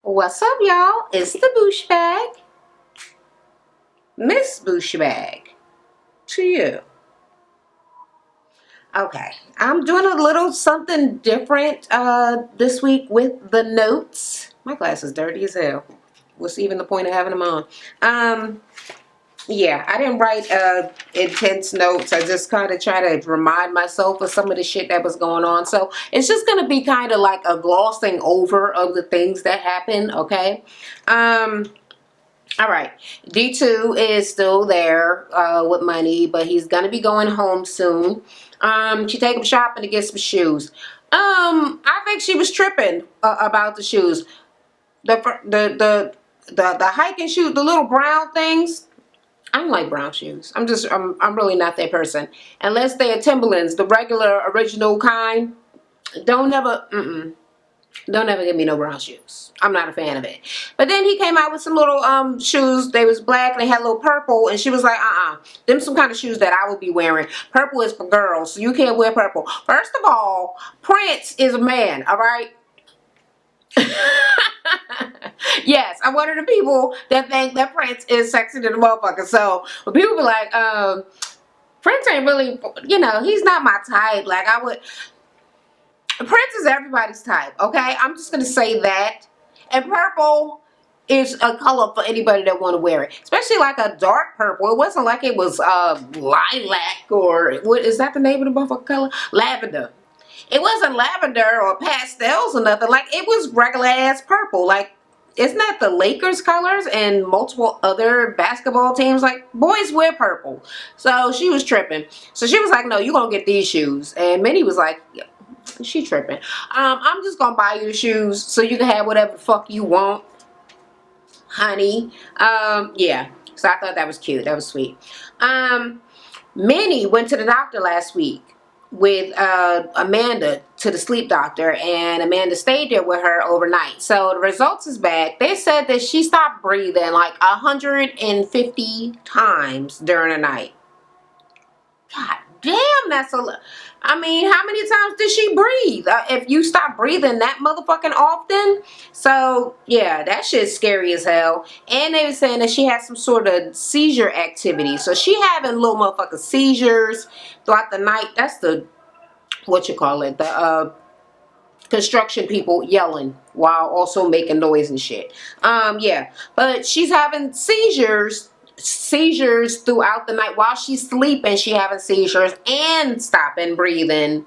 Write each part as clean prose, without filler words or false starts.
What's up, y'all? It's the Boosh Bag. Miss Boosh Bag. To you. Okay, I'm doing a little something different this week with the notes. My glass is dirty as hell. What's even the point of having them on? Yeah, I didn't write intense notes. I just kind of try to remind myself of some of the shit that was going on. So it's just going to be kind of like a glossing over of the things that happened, okay? All right, D2 is still there with money, but he's gonna be going home soon. She take him shopping to get some shoes. I think she was tripping about the shoes. The hiking shoe, the little brown things. I don't like brown shoes. I'm really not that person. Unless they are Timberlands, the regular original kind. Don't ever. Don't ever give me no brown shoes. I'm not a fan of it. But then he came out with some little shoes. They was black and they had a little purple. And she was like, them some kind of shoes that I would be wearing. Purple is for girls, so you can't wear purple. First of all, Prince is a man, all right? Yes, I'm one of the people that think that Prince is sexy to the motherfucker. So when people be like, Prince ain't really, he's not my type. Like Prince is everybody's type, okay? I'm just going to say that. And purple is a color for anybody that want to wear it. Especially like a dark purple. It wasn't like it was lilac or, what is that the name of the motherfucking color? Lavender. It wasn't lavender or pastels or nothing. Like, it was regular ass purple. Like, isn't that the Lakers colors and multiple other basketball teams? Like, boys wear purple. So she was tripping. So she was like, no, you're going to get these shoes. And Minnie was like, yeah. She tripping. I'm just gonna buy you the shoes so you can have whatever the fuck you want, honey. Yeah. So I thought that was cute. That was sweet. Minnie went to the doctor last week with Amanda to the sleep doctor, and Amanda stayed there with her overnight. So the results is back. They said that she stopped breathing like 150 times during the night. God damn, that's a lot. I mean, how many times did she breathe? If you stop breathing that motherfucking often. So, yeah, that shit's scary as hell. And they were saying that she had some sort of seizure activity. So she having little motherfucking seizures throughout the night. That's the, the construction people yelling while also making noise and shit. Yeah, but she's having seizures throughout the night while she's sleeping. She having seizures and stopping breathing.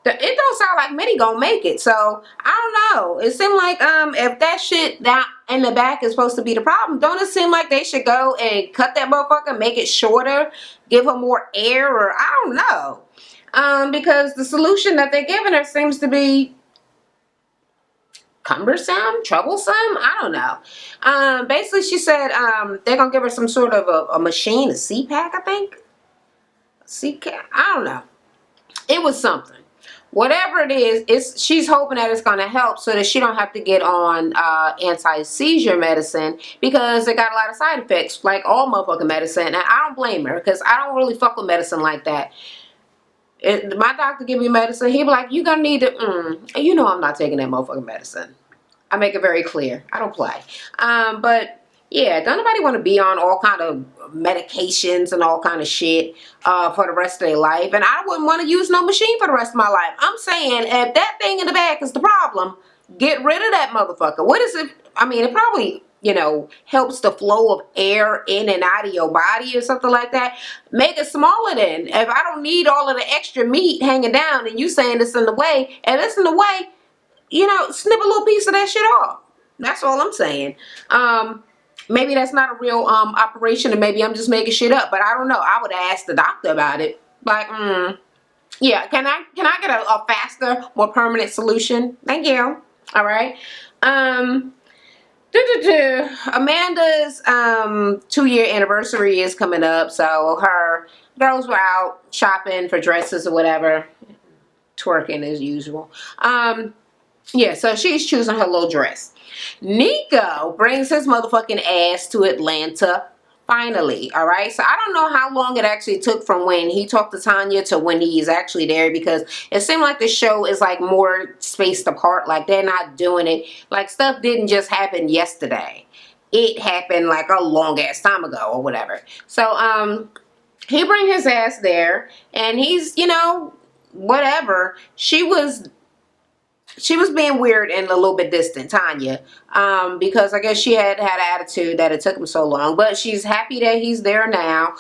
It don't sound like Minnie gonna make it. So I don't know. It seemed like if that shit down in the back is supposed to be the problem, don't it seem like they should go and cut that motherfucker, make it shorter, give her more air, or I don't know. Because the solution that they're giving her seems to be cumbersome, troublesome, I don't know. Basically she said they're gonna give her some sort of a machine, a CPAP, I think. CPAP, I don't know. It was something. Whatever it is, she's hoping that it's gonna help so that she don't have to get on anti-seizure medicine, because it got a lot of side effects, like all motherfucking medicine. And I don't blame her, because I don't really fuck with medicine like that. My doctor give me medicine, he be like, you gonna need to, you know I'm not taking that motherfucking medicine. I make it very clear. I don't play. But yeah, don't nobody want to be on all kind of medications and all kind of shit for the rest of their life. And I wouldn't want to use no machine for the rest of my life. I'm saying, if that thing in the back is the problem, get rid of that motherfucker. What is it? I mean, it probably, helps the flow of air in and out of your body or something like that. Make it smaller then. If I don't need all of the extra meat hanging down and you saying it's in the way, and it's in the way, snip a little piece of that shit off. That's all I'm saying. Maybe that's not a real operation, and maybe I'm just making shit up, but I don't know. I would ask the doctor about it. Like, yeah, can I get a faster, more permanent solution? Thank you. All right. Amanda's 2-year anniversary is coming up, so her girls were out shopping for dresses or whatever, twerking as usual. Yeah, so she's choosing her little dress. Nico brings his motherfucking ass to Atlanta Finally, all right? So I don't know how long it actually took from when he talked to Tanya to when he's actually there, because it seemed like the show is like more spaced apart. Like they're not doing it. Like stuff didn't just happen yesterday. It happened like a long ass time ago or whatever. So he bring his ass there and he's, you know, whatever. She was being weird and a little bit distant, Tanya, because I guess she had an attitude that it took him so long. But she's happy that he's there now.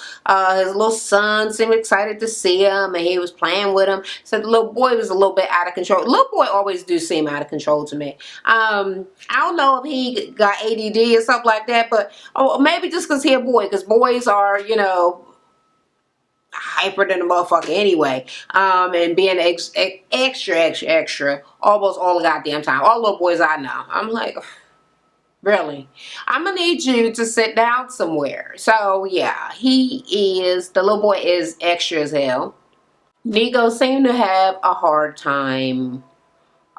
His little son seemed excited to see him, and he was playing with him. So the little boy was a little bit out of control. Little boy always do seem out of control to me. I don't know if he got ADD or something like that, but maybe just because he a boy, because boys are, you know, hyper than a motherfucker anyway, and being extra almost all the goddamn time. All little boys I know, I'm like, really, I'm gonna need you to sit down somewhere. So yeah, the little boy is extra as hell. Nico seemed to have a hard time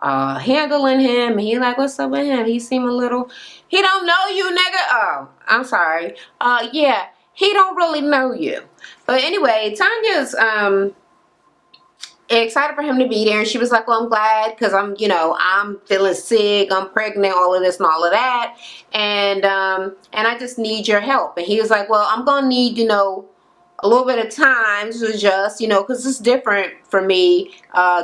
handling him. He like, what's up with him? He seemed a little, he don't know you, nigga. Oh, I'm sorry. Yeah, he don't really know you. But anyway, Tanya's excited for him to be there, and she was like, well, I'm glad because I'm feeling sick, I'm pregnant, all of this and all of that, and I just need your help. And he was like, well, I'm gonna need, a little bit of time to adjust, because it's different for me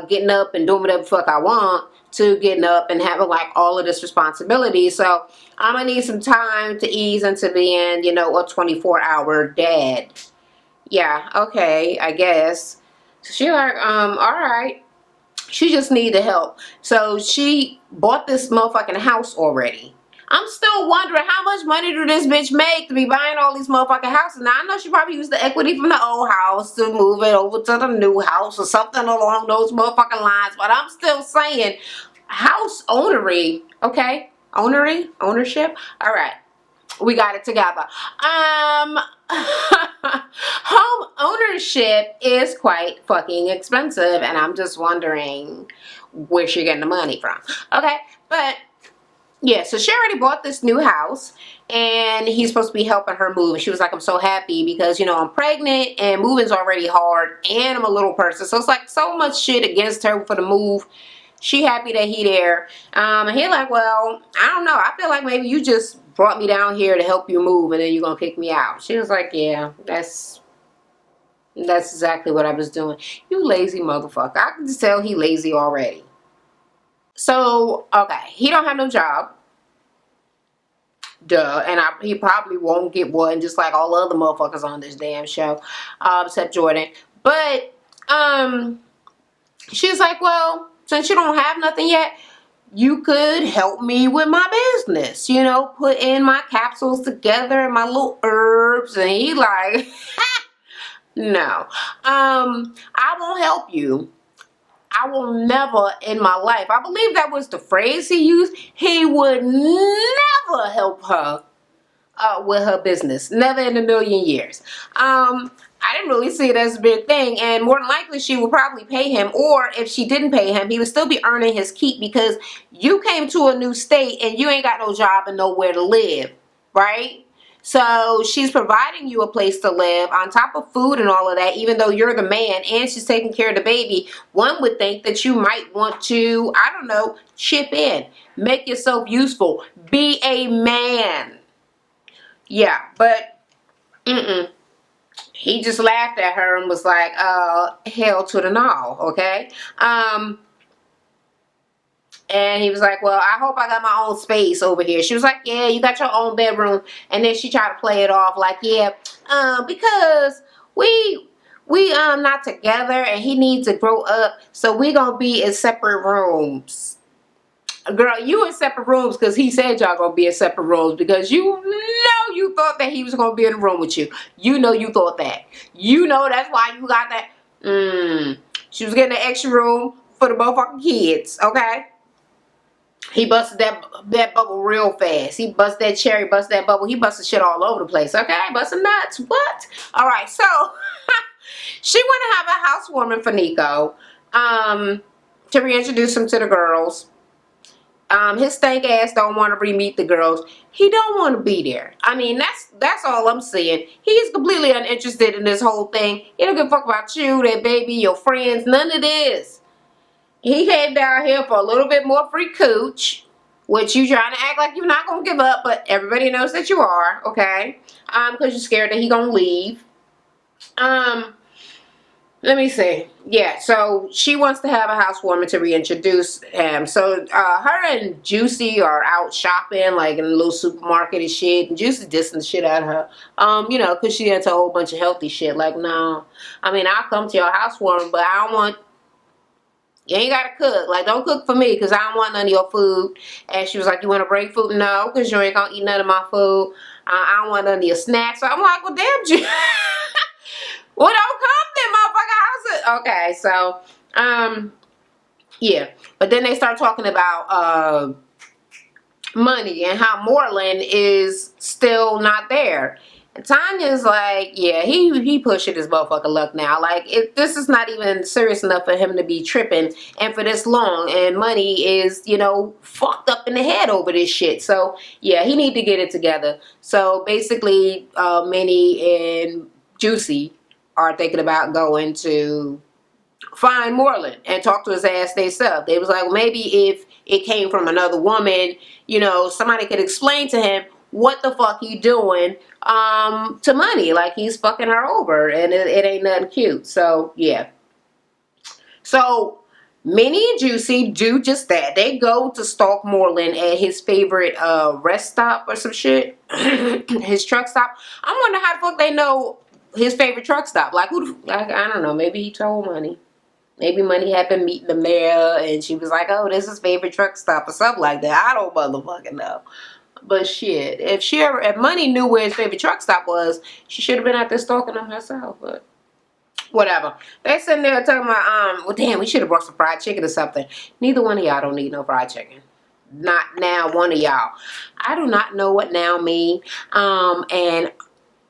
getting up and doing whatever the fuck I want to getting up and having like all of this responsibility. So I'm gonna need some time to ease into being, a 24-hour dad. Yeah, okay, I guess. So she like, all right. She just needed help. So she bought this motherfucking house already. I'm still wondering how much money do this bitch make to be buying all these motherfucking houses. Now, I know she probably used the equity from the old house to move it over to the new house or something along those motherfucking lines. But I'm still saying, house ownery, okay? Ownership? All right. We got it together. Home ownership is quite fucking expensive, and I'm just wondering where she's getting the money from. Okay, but yeah, so she already bought this new house, and he's supposed to be helping her move. And she was like, I'm so happy because, I'm pregnant, and moving's already hard, and I'm a little person. So it's like so much shit against her for the move. She happy that he there. And he like, well, I don't know. I feel like maybe you just brought me down here to help you move, and then you're going to kick me out. She was like, yeah, that's exactly what I was doing. You lazy motherfucker. I can just tell he lazy already. So, okay, he don't have no job. Duh. And he probably won't get one, just like all other motherfuckers on this damn show, except Jordan. But, she's like, well, since you don't have nothing yet, you could help me with my business, put in my capsules together, my little herbs. And he like, no, I won't help you. I will never in my life. I believe that was the phrase he used. He would never help her with her business. Never in a million years. I didn't really see it as a big thing, and more than likely she would probably pay him, or if she didn't pay him, he would still be earning his keep because you came to a new state and you ain't got no job and nowhere to live, right? So she's providing you a place to live on top of food and all of that, even though you're the man and she's taking care of the baby. One would think that you might want to, I don't know, chip in, make yourself useful, be a man. Yeah, but he just laughed at her and was like, hell to the no, okay? And he was like, well, I hope I got my own space over here. She was like, yeah, you got your own bedroom. And then she tried to play it off like, yeah, because we not together and he needs to grow up, so we gonna be in separate rooms. Girl, you in separate rooms because he said y'all gonna be in separate rooms, because you thought that he was gonna be in a room with you. You thought that. That's why you got that. She was getting an extra room for the motherfucking kids, okay? He busted that bubble real fast. He busted that cherry, busted that bubble. He busted shit all over the place, okay? Busting nuts, what? All right, so she went to have a housewarming for Nico to reintroduce him to the girls. His stank ass don't want to re-meet the girls. He don't want to be there. I mean, that's all I'm saying. He's completely uninterested in this whole thing. He don't give a fuck about you, that baby, your friends, none of this. He came down here for a little bit more free cooch, which you trying to act like you're not gonna give up, but everybody knows that you are, okay? Because you're scared that he gonna leave. Let me see. Yeah, so she wants to have a housewarming to reintroduce him. So her and Juicy are out shopping, like in a little supermarket and shit. And Juicy dissing the shit out of her. You know, because she into a whole bunch of healthy shit. Like, no, I mean, I'll come to your housewarming, but I don't want, you ain't got to cook. Like, don't cook for me because I don't want none of your food. And she was like, you want to break food? No, because you ain't going to eat none of my food. I don't want none of your snacks. So I'm like, well, damn, Juicy. Well, don't come then, motherfucker. How's it? Okay, so, yeah. But then they start talking about money and how Morlin is still not there. And Tanya's like, yeah, he pushing his motherfucking luck now. Like, this is not even serious enough for him to be tripping and for this long. And Money is, you know, fucked up in the head over this shit. So, yeah, he need to get it together. So, basically, Minnie and Juicy are thinking about going to find Morlin and talk to his ass themselves. They was like, well, maybe if it came from another woman, you know, somebody could explain to him what the fuck he doing to Money. Like, he's fucking her over and it ain't nothing cute. So, yeah. So, Minnie and Juicy do just that. They go to stalk Morlin at his favorite rest stop or some shit. His truck stop. I'm wondering how the fuck they know his favorite truck stop. Like, like, I don't know. Maybe he told Money. Maybe Money had been meeting them there and she was like, oh, this is his favorite truck stop or something like that. I don't motherfucking know. But shit, if Money knew where his favorite truck stop was, she should have been out there stalking him herself. But whatever. They sitting there talking about, well, damn, we should have brought some fried chicken or something. Neither one of y'all don't need no fried chicken. Not now, one of y'all. I do not know what now mean. And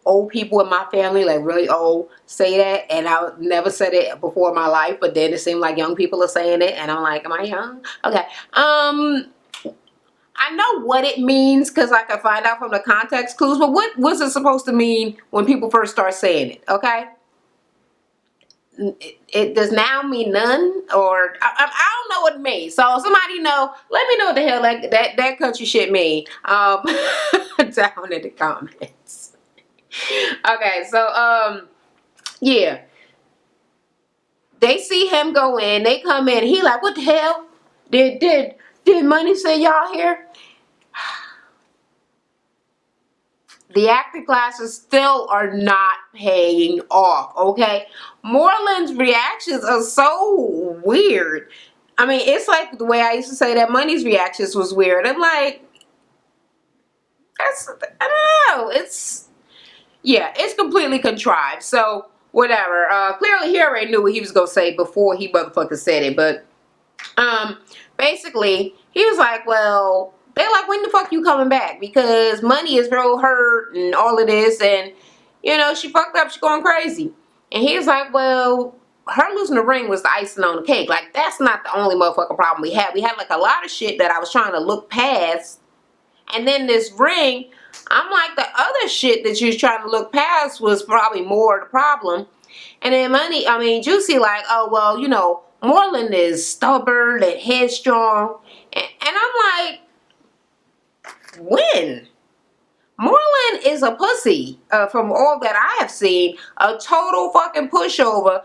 old people in my family, like really old, say that, and I never said it before in my life, but then it seemed like young people are saying it, and I'm like, am I young? Okay. I know what it means because I can find out from the context clues, but what was it supposed to mean when people first start saying it, okay? It does now mean none, or I don't know what it means. So somebody know, let me know what the hell that country shit mean down in the comments. Okay, so yeah, they see him go in, they come in, he like, what the hell? Did Money say y'all here? The acting classes still are not paying off, okay? Morlin's reactions are so weird. I mean, it's like the way I used to say that Money's reactions was weird. I'm like, I don't know, yeah, it's completely contrived. So, whatever. Clearly, he already knew what he was going to say before he motherfucking said it. But, basically, he was like, well, they're like, when the fuck you coming back? Because Money is real hurt and all of this. And, you know, she fucked up. She's going crazy. And he was like, well, her losing the ring was the icing on the cake. Like, that's not the only motherfucking problem we had. We had, like, a lot of shit that I was trying to look past. And then this ring, I'm like, the other shit that you was trying to look past was probably more the problem. And then Juicy like, oh, well, you know, Morlin is stubborn and headstrong. And I'm like, when? Morlin is a pussy, from all that I have seen. A total fucking pushover.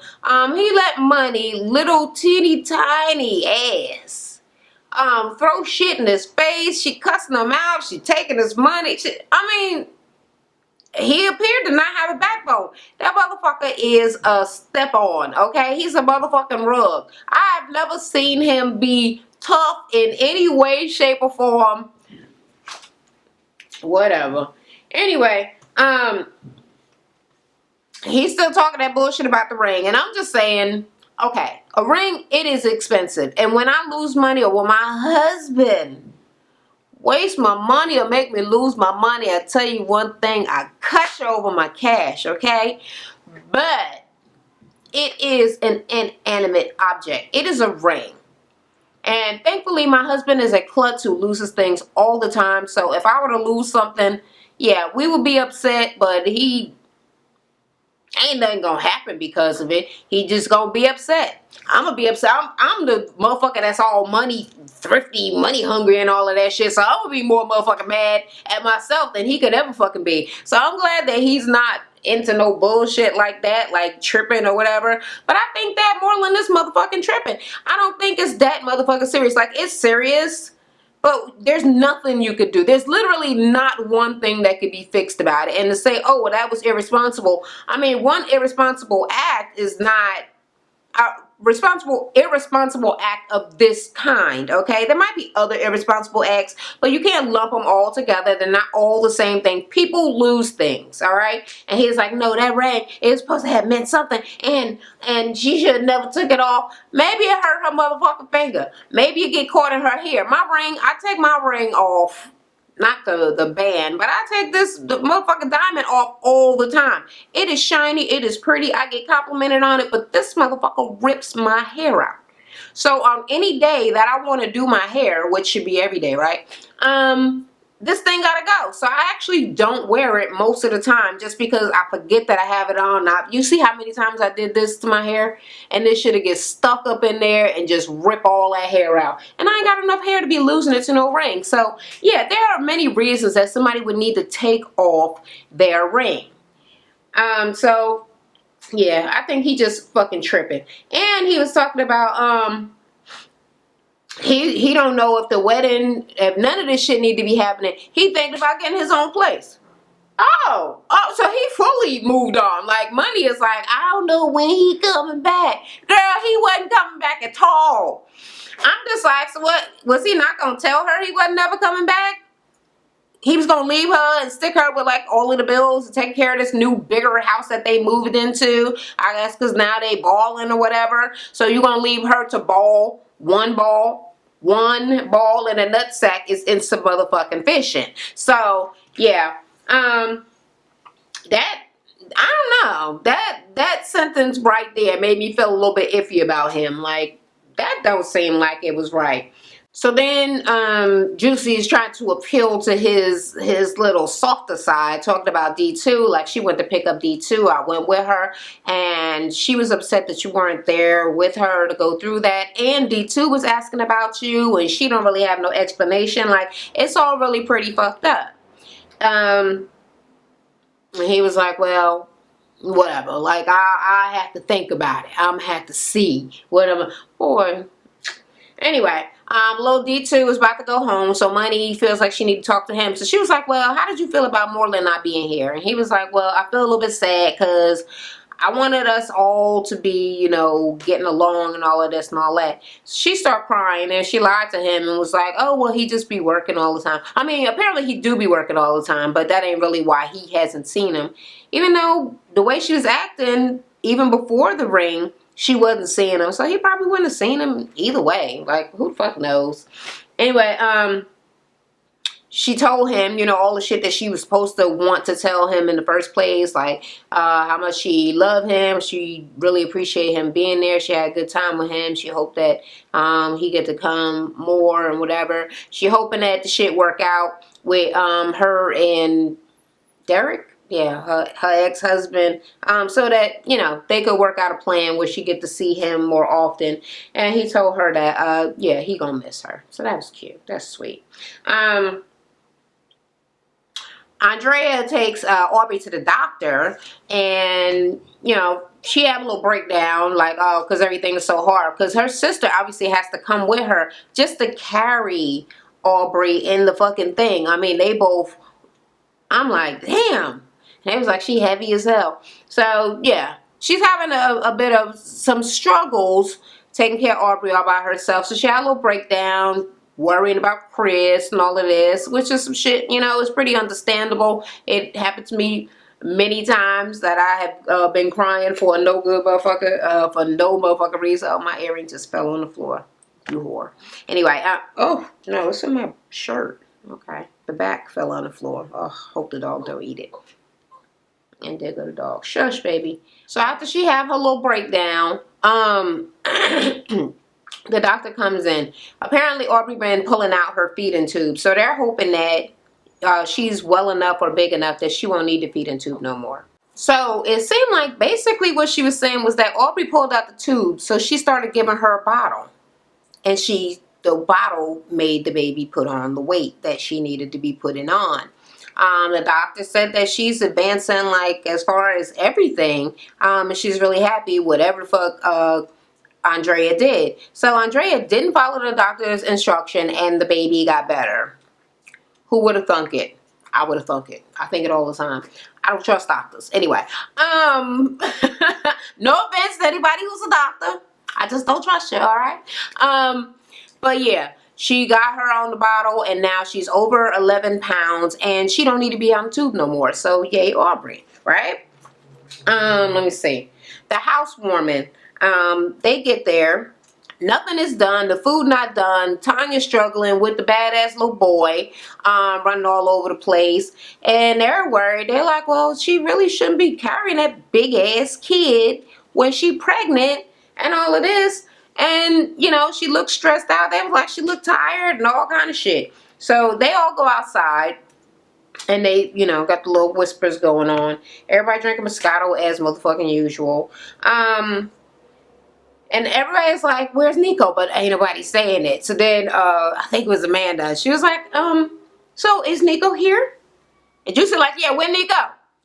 He let Money, little teeny tiny ass, throw shit in his face. She cussing him out. She taking his money. He appeared to not have a backbone. That motherfucker is a step on, okay? He's a motherfucking rug. I've never seen him be tough in any way, shape, or form. Whatever. Anyway, he's still talking that bullshit about the ring. And I'm just saying, okay, a ring, it is expensive. And when I lose money, or when my husband waste my money or make me lose my money, I tell you one thing, I cut you over my cash, okay? But it is an inanimate object. It is a ring. And thankfully, my husband is a klutz who loses things all the time. So if I were to lose something, yeah, we would be upset, but he ain't nothing gonna happen because of it. He just gonna be upset. I'm gonna be upset. I'm the motherfucker that's all money thrifty, money hungry, and all of that shit. So I'm gonna be more motherfucking mad at myself than he could ever fucking be. So I'm glad that he's not into no bullshit like that, like tripping or whatever. But I think that Morlin is motherfucking tripping. I don't think it's that motherfucking serious. Like, it's serious, but there's nothing you could do. There's literally not one thing that could be fixed about it. And to say, oh, well, that was irresponsible. I mean, one irresponsible act is not irresponsible act of this kind, okay? There might be other irresponsible acts, but you can't lump them all together. They're not all the same thing. People lose things, all right? And he's like, no, that ring is supposed to have meant something, and she should have never took it off. Maybe it hurt her motherfucking finger. Maybe it get caught in her hair. My ring, I take my ring off. Not the band, but I take the motherfucking diamond off all the time. It is shiny, it is pretty, I get complimented on it, but this motherfucker rips my hair out. So on any day that I want to do my hair, which should be every day, right? This thing gotta go. So I actually don't wear it most of the time just because I forget that I have it on. Now, you see how many times I did this to my hair? And this should have get stuck up in there and just rip all that hair out. And I ain't got enough hair to be losing it to no ring. So yeah, there are many reasons that somebody would need to take off their ring. So yeah, I think he just fucking tripping. And he was talking about he don't know if the wedding, if none of this shit need to be happening. He thinking about getting his own place. Oh, so he fully moved on. Like, Money is like, I don't know when he coming back. Girl, he wasn't coming back at all. I'm just like, so what? Was he not gonna tell her he wasn't never coming back? He was gonna leave her and stick her with like all of the bills and take care of this new bigger house that they moved into. I guess because now they balling or whatever. So you're gonna leave her to ball one ball in a nutsack is instant motherfucking fishing. So yeah, that, I don't know, that sentence right there made me feel a little bit iffy about him. Like, that don't seem like it was right. So then Juicy is trying to appeal to his little softer side, talking about D2. Like, she went to pick up D2. I went with her, and she was upset that you weren't there with her to go through that. And D2 was asking about you, and she don't really have no explanation. Like, it's all really pretty fucked up. And he was like, well, whatever. Like, I have to think about it. I'm gonna have to see whatever. Boy. Anyway, little D2 is about to go home, so Money feels like she need to talk to him. So she was like, well, how did you feel about Morlin not being here? And he was like, well, I feel a little bit sad because I wanted us all to be, you know, getting along and all of this and all that. She started crying and she lied to him and was like, oh, well, he just be working all the time. I mean, apparently he do be working all the time, but that ain't really why he hasn't seen him. Even though the way she was acting, even before the ring, she wasn't seeing him. So he probably wouldn't have seen him either way. Like, who the fuck knows? Anyway, she told him, you know, all the shit that she was supposed to want to tell him in the first place. Like, how much she loved him. She really appreciated him being there. She had a good time with him. She hoped that he get to come more and whatever. She hoping that the shit work out with her and Derek. Yeah, her ex-husband, so that, you know, they could work out a plan where she get to see him more often. And he told her that, yeah, he gonna miss her. So that was cute. That's sweet. Andrea takes Aubrey to the doctor, and, you know, she had a little breakdown, like, oh, because everything is so hard. Because her sister obviously has to come with her just to carry Aubrey in the fucking thing. I mean, they both, I'm like, damn. And it was like, she heavy as hell. So, yeah, she's having a bit of some struggles taking care of Aubrey all by herself. So she had a little breakdown, worrying about Chris and all of this, which is some shit, you know, it's pretty understandable. It happened to me many times that I have been crying for no good motherfucker, for no motherfucking reason. Oh, my earring just fell on the floor. You whore. Anyway, oh, no, it's in my shirt. Okay. The back fell on the floor. Oh, hope the dog don't eat it. And there go the dog. Shush, baby. So after she have her little breakdown, The doctor comes in. Apparently, Aubrey been pulling out her feeding tube. So they're hoping that she's well enough or big enough that she won't need the feeding tube no more. So it seemed like basically what she was saying was that Aubrey pulled out the tube. So she started giving her a bottle. And the bottle made the baby put on the weight that she needed to be putting on. The doctor said that she's advancing, like, as far as everything. And she's really happy, whatever the fuck Andrea did. So Andrea didn't follow the doctor's instruction and the baby got better. Who would have thunk it? I would have thunk it. I think it all the time. I don't trust doctors. Anyway, no offense to anybody who's a doctor. I just don't trust you, alright? But yeah, she got her on the bottle and now she's over 11 pounds and she don't need to be on the tube no more. So yay, Aubrey, right? Let me see. The housewarming. They get there. Nothing is done. The food not done. Tanya's struggling with the badass little boy, running all over the place. And they're worried. They're like, well, she really shouldn't be carrying that big ass kid when she pregnant and all of this. And, you know, she looked stressed out. They was like, she looked tired and all kind of shit. So they all go outside. And they, you know, got the little whispers going on. Everybody drinking Moscato as motherfucking usual. And everybody's like, where's Nico? But ain't nobody saying it. So then, I think it was Amanda. She was like, so is Nico here? And Juicy like, yeah, where Nico?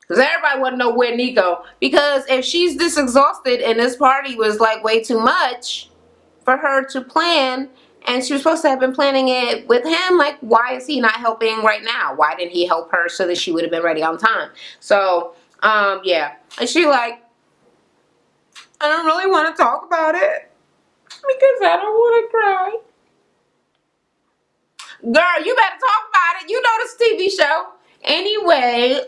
Because everybody want to know where Nico. Because if she's this exhausted and this party was like way too much for her to plan, and she was supposed to have been planning it with him, like, why is he not helping right now? Why didn't he help her so that she would have been ready on time? So, yeah. And she like, I don't really want to talk about it because I don't want to cry. Girl, you better talk about it. You know this TV show. Anyway,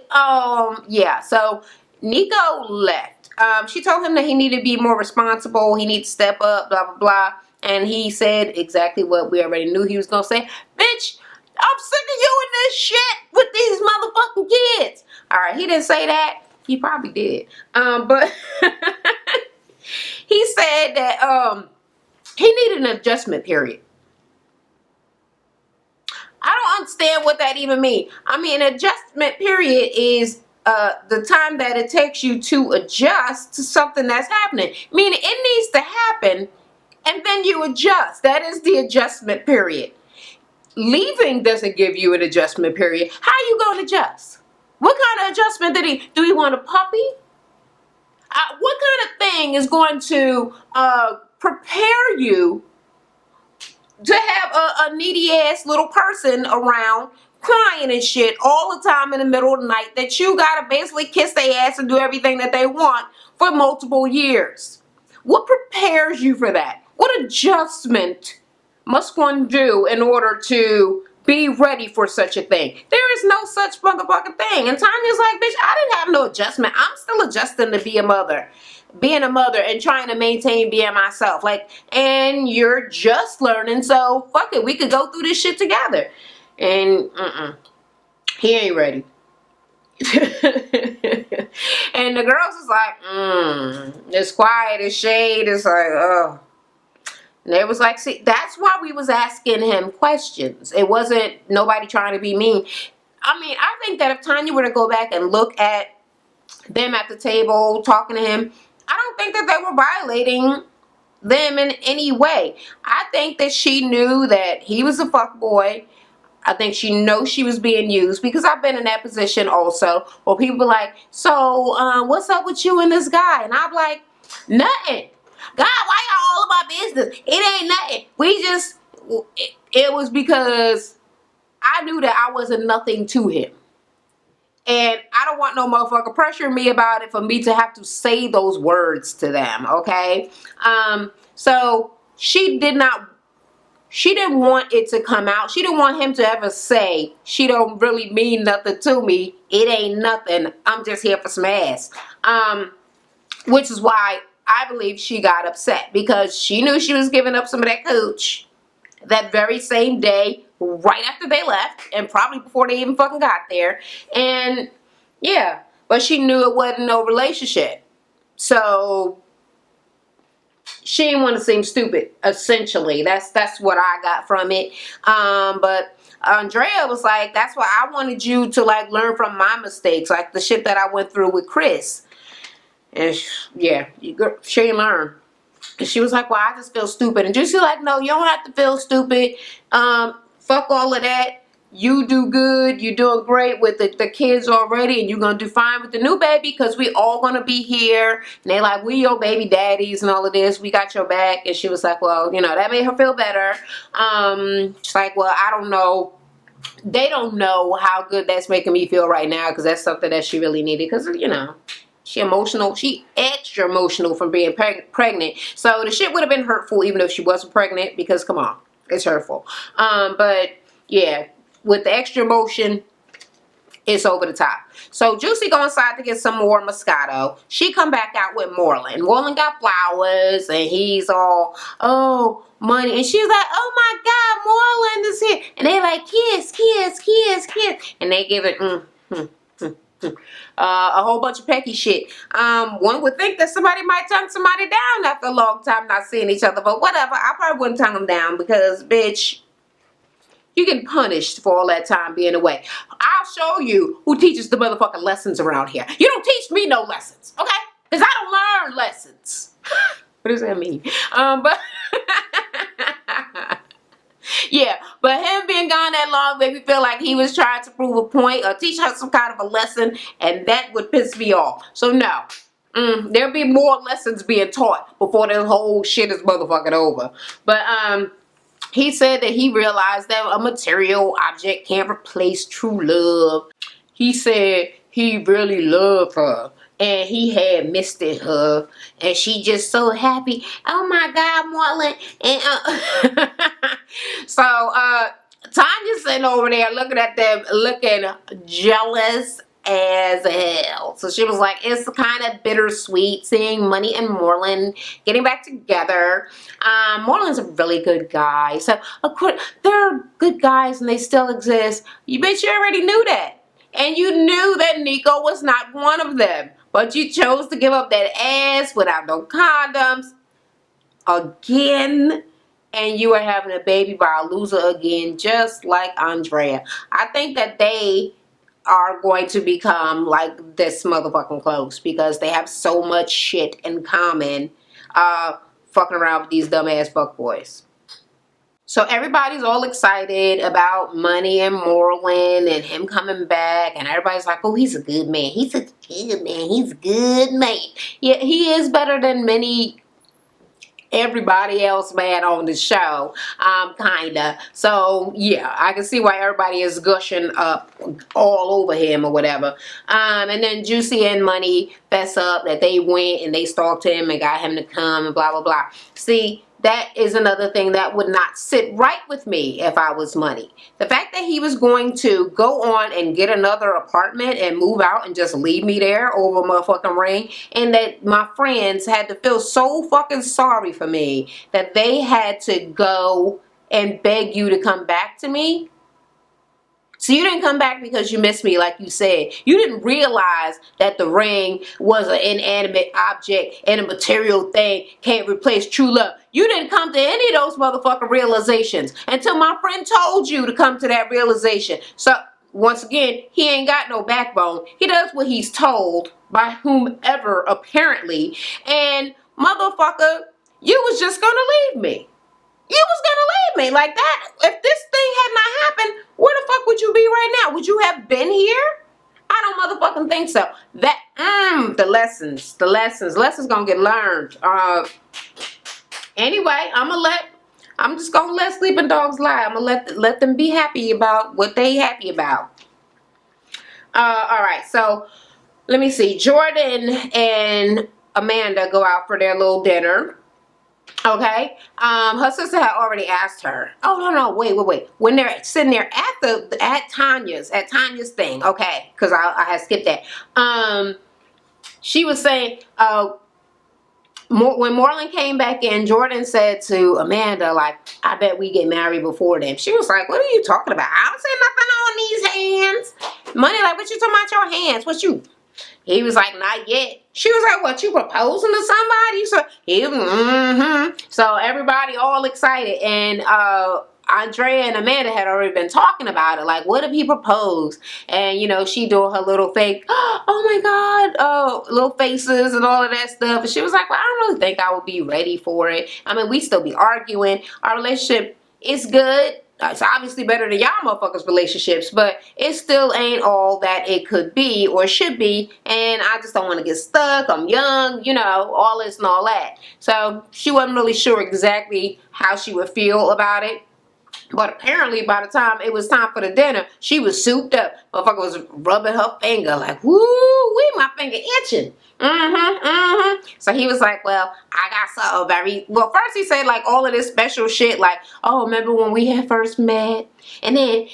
yeah, so Nico left. She told him that he needed to be more responsible. He needs to step up, blah, blah, blah. And he said exactly what we already knew he was going to say. Bitch, I'm sick of you in this shit with these motherfucking kids. All right, he didn't say that. He probably did. But he said that he needed an adjustment period. I don't understand what that even means. I mean, an adjustment period is the time that it takes you to adjust to something that's happening. Meaning it needs to happen and then you adjust. That is the adjustment period. Leaving doesn't give you an adjustment period. How are you going to adjust? What kind of adjustment do he want a puppy? What kind of thing is going to prepare you to have a needy ass little person around crying and shit all the time in the middle of the night that you gotta basically kiss their ass and do everything that they want for multiple years? What prepares you for that? What adjustment must one do in order to be ready for such a thing? There is no such motherfucking thing. And Tanya's like, bitch, I didn't have no adjustment. I'm still adjusting to be a mother. Being a mother and trying to maintain being myself. Like, and you're just learning, so fuck it. We could go through this shit together. And, he ain't ready. And the girls is like, it's quiet, it's shade, it's like, oh. And they was like, see, that's why we was asking him questions. It wasn't nobody trying to be mean. I mean, I think that if Tanya were to go back and look at them at the table, talking to him, I don't think that they were violating them in any way. I think that she knew that he was a fuckboy. I think she knows she was being used, because I've been in that position also where people are like, so what's up with you and this guy? And I'm like, nothing. God, why y'all all about business? It ain't nothing. We just, it was because I knew that I wasn't nothing to him. And I don't want no motherfucker pressuring me about it for me to have to say those words to them, okay? So she didn't want it to come out. She didn't want him to ever say, she don't really mean nothing to me. It ain't nothing. I'm just here for some ass. Which is why I believe she got upset, because she knew she was giving up some of that cooch that very same day, right after they left, and probably before they even fucking got there. And yeah, but she knew it wasn't no relationship. So she didn't want to seem stupid, essentially. That's what I got from it. But Andrea was like, that's why I wanted you to like learn from my mistakes, like the shit that I went through with Chris. And yeah, she didn't learn. And she was like, well, I just feel stupid. And Juicy like, no, you don't have to feel stupid. Fuck all of that. You do good. You're doing great with the kids already. And you're going to do fine with the new baby because we all going to be here. And they like, we your baby daddies and all of this. We got your back. And she was like, well, you know, that made her feel better. She's like, well, I don't know. They don't know how good that's making me feel right now because that's something that she really needed because, you know. She emotional. She extra emotional from being pregnant. So the shit would have been hurtful even if she wasn't pregnant because, come on, it's hurtful. But, yeah, with the extra emotion, it's over the top. So Juicy go inside to get some more Moscato. She come back out with Morlin. Morlin got flowers and he's all, oh, money. And she's like, oh my God, Morlin is here. And they like, kiss, kiss, kiss, kiss. And they give it, a whole bunch of pecky shit. One would think that somebody might tongue somebody down after a long time not seeing each other, but whatever. I probably wouldn't tongue them down because, bitch, you get punished for all that time being away. I'll show you who teaches the motherfucking lessons around here. You don't teach me no lessons, okay? Because I don't learn lessons. What does that mean? But yeah, but him being gone that long made me feel like he was trying to prove a point or teach her some kind of a lesson, and that would piss me off. So no, there'll be more lessons being taught before this whole shit is motherfucking over. But he said that he realized that a material object can't replace true love. He said he really loved her. And he had missed her. And she just so happy. Oh my God, Morlin. And so Tanya's sitting over there looking at them, looking jealous as hell. So she was like, it's kind of bittersweet seeing Minnie and Morlin getting back together. Morlin's a really good guy. So of course, they're good guys and they still exist. You bet you already knew that. And you knew that Nico was not one of them. But you chose to give up that ass without no condoms again. And you are having a baby by a loser again, just like Andrea. I think that they are going to become like this motherfucking close because they have so much shit in common fucking around with these dumbass fuckboys. So everybody's all excited about Minnie and Morlin and him coming back. And everybody's like, oh, he's a good man. He's a good man. He's a good man. Yeah, he is better than many everybody else man on the show, kinda. So yeah, I can see why everybody is gushing up all over him or whatever. And then Juicy and Minnie fess up that they went and they stalked him and got him to come and blah blah blah. See, that is another thing that would not sit right with me if I was Minnie. The fact that he was going to go on and get another apartment and move out and just leave me there over a motherfucking ring, and that my friends had to feel so fucking sorry for me that they had to go and beg you to come back to me. So you didn't come back because you missed me like you said. You didn't realize that the ring was an inanimate object and a material thing can't replace true love. You didn't come to any of those motherfucking realizations until my friend told you to come to that realization. So once again, he ain't got no backbone. He does what he's told by whomever apparently. And motherfucker, you was just gonna leave me. You was gonna leave me like that. If this thing had not happened, where the fuck would you be right now? Would you have been here? I don't motherfucking think so. That, the lessons gonna get learned. Anyway, I'm just gonna let sleeping dogs lie. I'm gonna let them be happy about what they happy about. Alright, so let me see. Jordan and Amanda go out for their little dinner. Okay, her sister had already asked her. Oh no, wait. When they're sitting there at Tanya's thing, okay, because I had skipped that. She was saying, when Morlin came back in, Jordan said to Amanda, like, I bet we get married before then. She was like, what are you talking about? I don't see nothing on these hands. Money, like, what you talking about your hands? What He was like, not yet. She was like, what, you proposing to somebody? So So everybody all excited. And Andrea and Amanda had already been talking about it. Like, what if he proposed? And, you know, she doing her little fake, oh my God, little faces and all of that stuff. And she was like, well, I don't really think I would be ready for it. I mean, we still be arguing. Our relationship is good. It's obviously better than y'all motherfuckers' relationships, but it still ain't all that it could be or should be, and I just don't want to get stuck. I'm young, you know, all this and all that. So she wasn't really sure exactly how she would feel about it. But apparently by the time it was time for the dinner, she was souped up. Motherfucker was rubbing her finger like, woo, my finger itching. So he was like, well, I got something very, well, first he said like all of this special shit like, oh, remember when we had first met? And then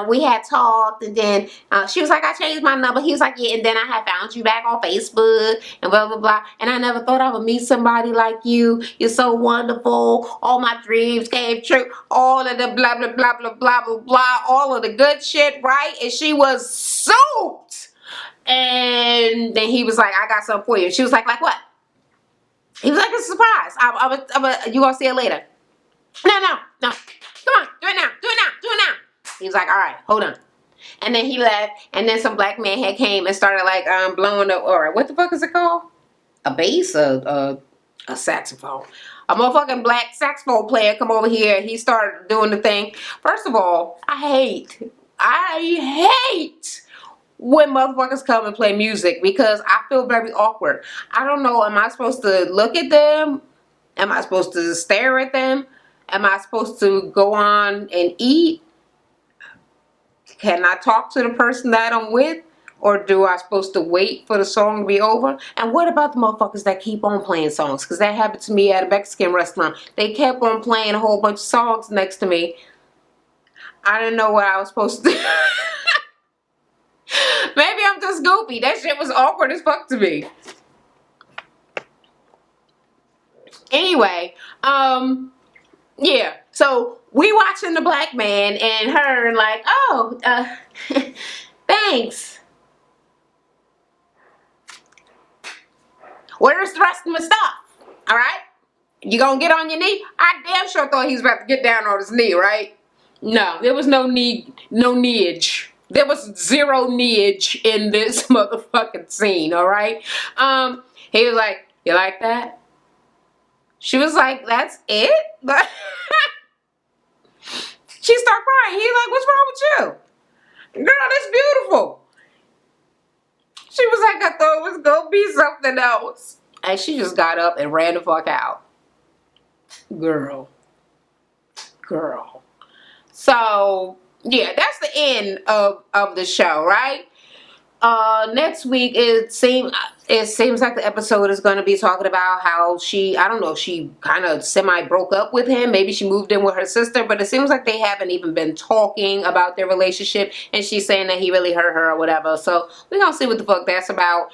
we had talked, and then she was like, I changed my number. He was like, yeah, and then I had found you back on Facebook and blah, blah, blah. And I never thought I would meet somebody like you. You're so wonderful. All my dreams came true. All of the blah, blah, blah, blah, blah, blah, blah. All of the good shit, right? And she was soaked. And then he was like, I got something for you. She was like what? He was like, it's a surprise. You gonna see it later. No. Come on, do it now. He was like, all right, hold on. And then he left, and then some black man had came and started like blowing up, or what the fuck is it called? A bass, a saxophone. A motherfucking black saxophone player come over here. He started doing the thing. First of all, I hate when motherfuckers come and play music because I feel very awkward. I don't know, am I supposed to look at them? Am I supposed to stare at them? Am I supposed to go on and eat? Can I talk to the person that I'm with? Or do I supposed to wait for the song to be over? And what about the motherfuckers that keep on playing songs? Because that happened to me at a Mexican restaurant. They kept on playing a whole bunch of songs next to me. I didn't know what I was supposed to do. Maybe I'm just goofy. That shit was awkward as fuck to me. Anyway, yeah. So we watching the black man and her like, oh, thanks. Where's the rest of my stuff? All right? You gonna get on your knee? I damn sure thought he was about to get down on his knee, right? No, there was no kneeage. There was zero kneeage in this motherfucking scene, all right? He was like, you like that? She was like, that's it? She started crying. He's like, what's wrong with you? Girl, that's beautiful. She was like, I thought it was gonna be something else. And she just got up and ran the fuck out. Girl. So, yeah, that's the end of the show, right? Next week, it seems like the episode is going to be talking about how I don't know if she kind of semi-broke up with him. Maybe she moved in with her sister, but it seems like they haven't even been talking about their relationship, and she's saying that he really hurt her or whatever. So we're going to see what the fuck that's about.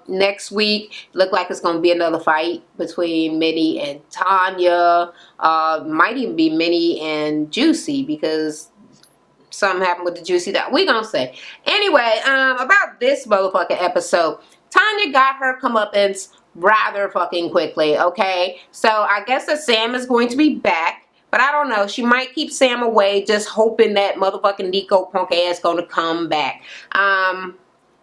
Next week, look like it's going to be another fight between Minnie and Tanya. Might even be Minnie and Juicy, because something happened with the Juicy that we gonna say. Anyway, about this motherfucking episode, Tanya got her comeuppance rather fucking quickly, okay? So I guess that Sam is going to be back, but I don't know. She might keep Sam away, just hoping that motherfucking Nico punk ass gonna come back.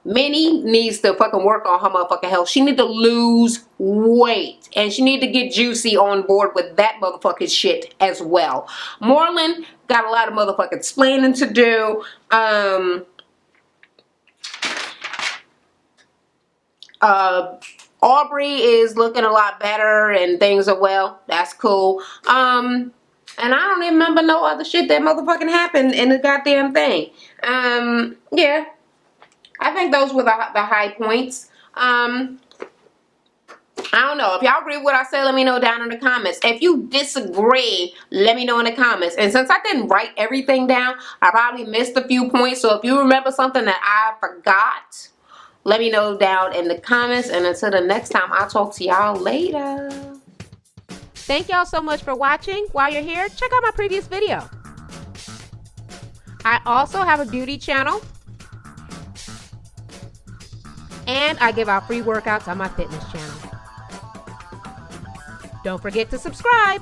Minnie needs to fucking work on her motherfucking health. She need to lose weight. And she need to get Juicy on board with that motherfucking shit as well. Morlin got a lot of motherfucking explaining to do. Aubrey is looking a lot better and things are well. That's cool. And I don't even remember no other shit that motherfucking happened in the goddamn thing. Yeah. I think those were the high points. I don't know. If y'all agree with what I said, let me know down in the comments. If you disagree, let me know in the comments. And since I didn't write everything down, I probably missed a few points. So if you remember something that I forgot, let me know down in the comments. And until the next time, I'll talk to y'all later. Thank y'all so much for watching. While you're here, check out my previous video. I also have a beauty channel. And I give out free workouts on my fitness channel. Don't forget to subscribe.